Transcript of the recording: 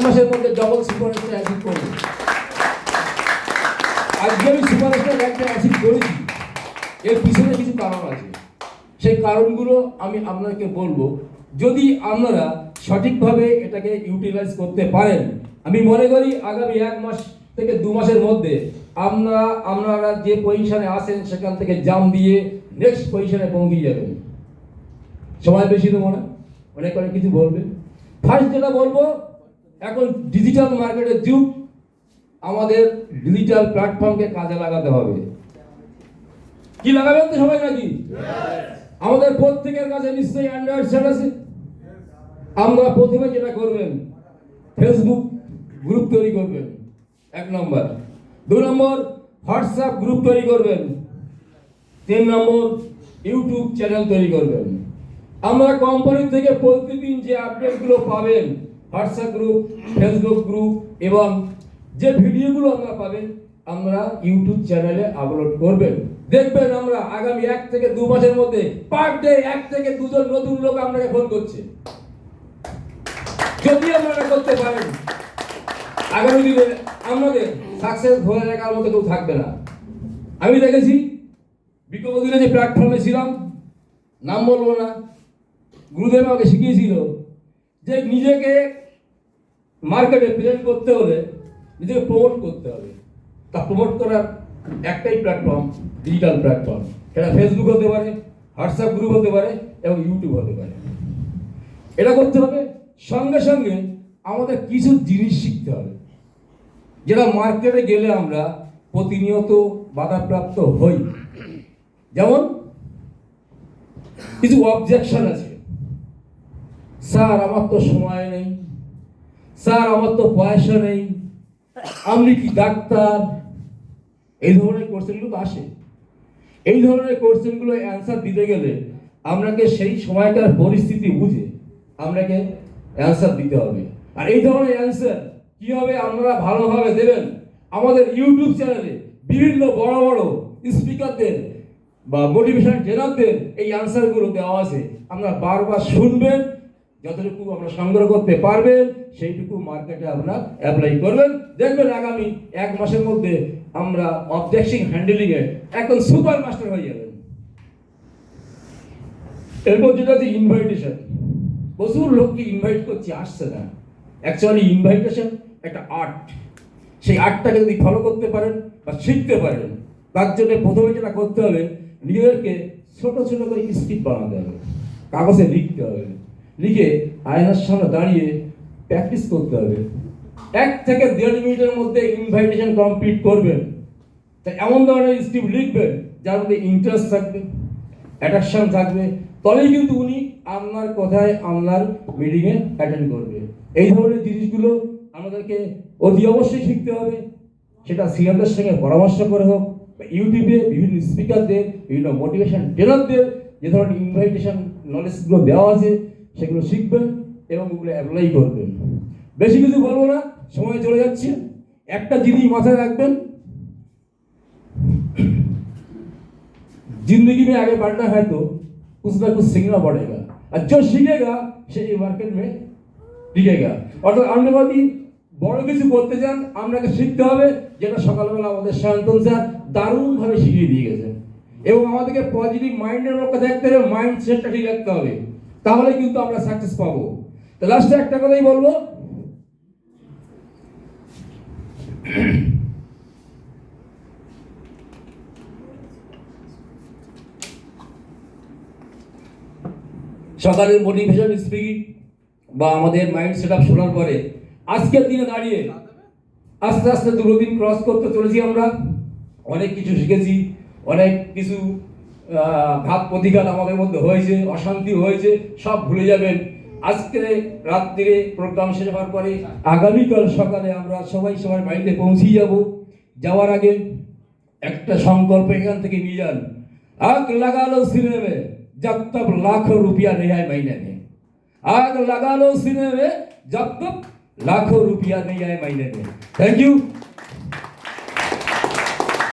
মাসের মধ্যে double superstar achieve করব। আজকে আমি সুপারস্টার র্যাঙ্কটা অ্যাচিভ করেছি, এর পিছনে কিছু কারণ আছে। সেই কারণগুলো আমি আপনাকে বলবো। যদি আপনারা সঠিকভাবে এটাকে ইউটিলাইজ করতে পারেন, আমি মনে করি আগামী 1 মাস থেকে 2 মাসের মধ্যে আপনারা যে পজিশনে আছেন সেখান থেকে জাম্প দিয়ে নেক্সট পজিশনে পৌঁছে যাবেন। সময় বেশি দেবো না, অনেক কিছু বলবেন। ফার্স্ট যেটা বলবো, এখন ডিজিটাল মার্কেটের যুগ, আমাদের ডিজিটাল প্ল্যাটফর্মকে কাজে লাগাতে হবে। কি লাগাবেন তো সবাই নাকি? আমাদের প্রত্যেকের কাছে নিশ্চয়ই অ্যান্ড্রয়েড সেট আছে। আমরা প্রথমে যেটা করবেন, ফেসবুক গ্রুপ তৈরি করবেন 1 নম্বর। 2 নম্বর, হোয়াটসঅ্যাপ গ্রুপ তৈরি করবেন। 3 নম্বর, ইউটিউব চ্যানেল তৈরি করবেন। আমরা কোম্পানি থেকে প্রতিদিন যে আপডেটগুলো পাবেন, হোয়াটসঅ্যাপ গ্রুপ, ফেসবুক গ্রুপ এবং যে ভিডিওগুলো আমরা পাবেন, আমরা ইউটিউব চ্যানেলে আপলোড করবেন। দেখবেন আমরা আগামী 1 থেকে 2 মাসের মধ্যে পার ডে 1 থেকে 2 জন নতুন লোক আপনাকে ফোন করছে। যদি আপনারা করতে পারেন, আগামী দিনে আমাদের সাকসেস ধরে রাখার মতো কেউ থাকবে না। আমি দেখেছি বিগত দিনে যে প্ল্যাটফর্মে ছিলাম, নাম বলবো না, গুরুদেব আমাকে শিখিয়েছিল যে নিজেকে মার্কেটে প্রেজেন্ট করতে হলে নিজেকে প্রমোট করতে হবে। তা প্রমোট করার একটাই প্ল্যাটফর্ম, ডিজিটাল প্ল্যাটফর্ম। সেটা ফেসবুক হতে পারে, হোয়াটসঅ্যাপ গ্রুপ হতে পারে এবং ইউটিউব হতে পারে। এটা করতে হবে। সঙ্গে সঙ্গে আমাদের কিছু জিনিস শিখতে হবে, যেটা মার্কেটে গেলে আমরা প্রতিনিয়ত বাধাপ্রাপ্ত হই। যেমন কিছু অবজেকশন আছে, স্যার আমার তো সময় নেই, স্যার আমার তো পয়সা নেই, আপনি কি ডাক্তার? এই ধরনের কোশ্চেনগুলো আসে। এই ধরনের কোশ্চেনগুলো অ্যান্সার দিতে গেলে আপনাকে সেই সময়কার পরিস্থিতি বুঝে আপনাকে অ্যান্সার দিতে হবে। আর এই ধরনের অ্যান্সার কিভাবে আপনারা ভালোভাবে দেবেন, আমাদের ইউটিউব চ্যানেলে বিভিন্ন বড় বড় স্পিকারদের বা মোটিভেশন ট্রেনারদের এই অ্যান্সারগুলো দেওয়া আছে। আপনারা বারবার শুনবেন, যতটুকু আমরা সংগ্রহ করতে পারবেন সেইটুকু মার্কেটে আপনারা অ্যাপ্লাই করবেন। দেখবেন আগামী 1 মাসের মধ্যে আমরা অবজেকশন হ্যান্ডেলিংয়ে একদম সুপার মাস্টার হয়ে যাবেন। এরপর যেটা হচ্ছে ইনভাইটেশন। প্রচুর লোককে ইনভাইট করছি, আসছে না। অ্যাকচুয়ালি ইনভাইটেশন একটা আর্ট। সেই আর্টটাকে যদি ফলো করতে পারেন বা শিখতে পারেন, তার জন্য প্রথমে যেটা করতে হবে, নিজেদেরকে ছোট ছোট করে স্ক্রিপ্ট বানাতে হবে, কাগজে লিখতে হবে। লিখে আয়নার সামনে দাঁড়িয়ে প্র্যাকটিস করতে হবে। 1 থেকে 1.5 মিনিটের মধ্যে ইনভাইটেশন কমপ্লিট করবেন। তাই এমন ধরনের স্ক্রিপ্ট লিখবেন যার মধ্যে ইন্টারেস্ট থাকবে, অ্যাট্রাকশন থাকবে, তবেই কিন্তু উনি আপনার কথায় আপনার মিটিংয়ে অ্যাটেন্ড করবে। এই ধরনের জিনিসগুলো আমাদেরকে অতি অবশ্যই শিখতে হবে। সেটা সিনিয়রদের সঙ্গে পরামর্শ করে হোক, ইউটিউবে বিভিন্ন স্পিকারদের, বিভিন্ন মোটিভেশন ট্রেনারদের যে ধরনের ইনভাইটেশন নলেজগুলো দেওয়া আছে সেগুলো শিখবেন এবং ওগুলো অ্যাপ্লাই করবেন। বেশি কিছু বলবো না, সময় চলে যাচ্ছে। একটা জিনিস মাথায় রাখবেন, जिंदगी में आगे बढ़ना है तो कुछ ना कुछ सीखना पड़ेगा, और जो सीखेगा সে এই মার্কেট में টিকেগা। অর্থাৎ আপনি যদি বড় কিছু করতে চান, আপনাকে শিখতে হবে, যেটা সকালবেলা আমাদের শান্তন স্যার দারুণভাবে শিখিয়ে দিয়ে গেছেন। এবং আমাদেরকে পজিটিভ মাইন্ডের মধ্যে থাকতে হবে, মাইন্ড সেটটা ঠিক রাখতে হবে, তাহলে কিন্তু আমরা সাকসেস পাবো। তো লাস্টে একটা কথাই বলবো, সকালের মোটিভেশন স্পিকিং বা আমাদের মাইন্ড সেটআপ শোনার পরে আজকের দিনে দাঁড়িয়ে আস্তে আস্তে 2 দিন ক্রস করতে চলেছি। আমরা অনেক কিছু শিখেছি, অনেক কিছু ঘাত প্রতিঘাত আমাদের মধ্যে হয়েছে, অশান্তি হয়েছে, সব ভুলে যাবেন। আজকে রাত্রিরে প্রোগ্রাম শেষ হওয়ার পরে আগামীকাল সকালে আমরা সবাই সবার বাড়িতে পৌঁছে যাব। যাওয়ার আগে একটা সংকল্প এখান থেকে নিয়ে যান, আগ লাগালো সিনে মে जब तक लाखों रुपया नहीं आए महीने में, आग लगा लो सीने में जब तक लाखों रुपया नहीं आए महीने में। Thank you.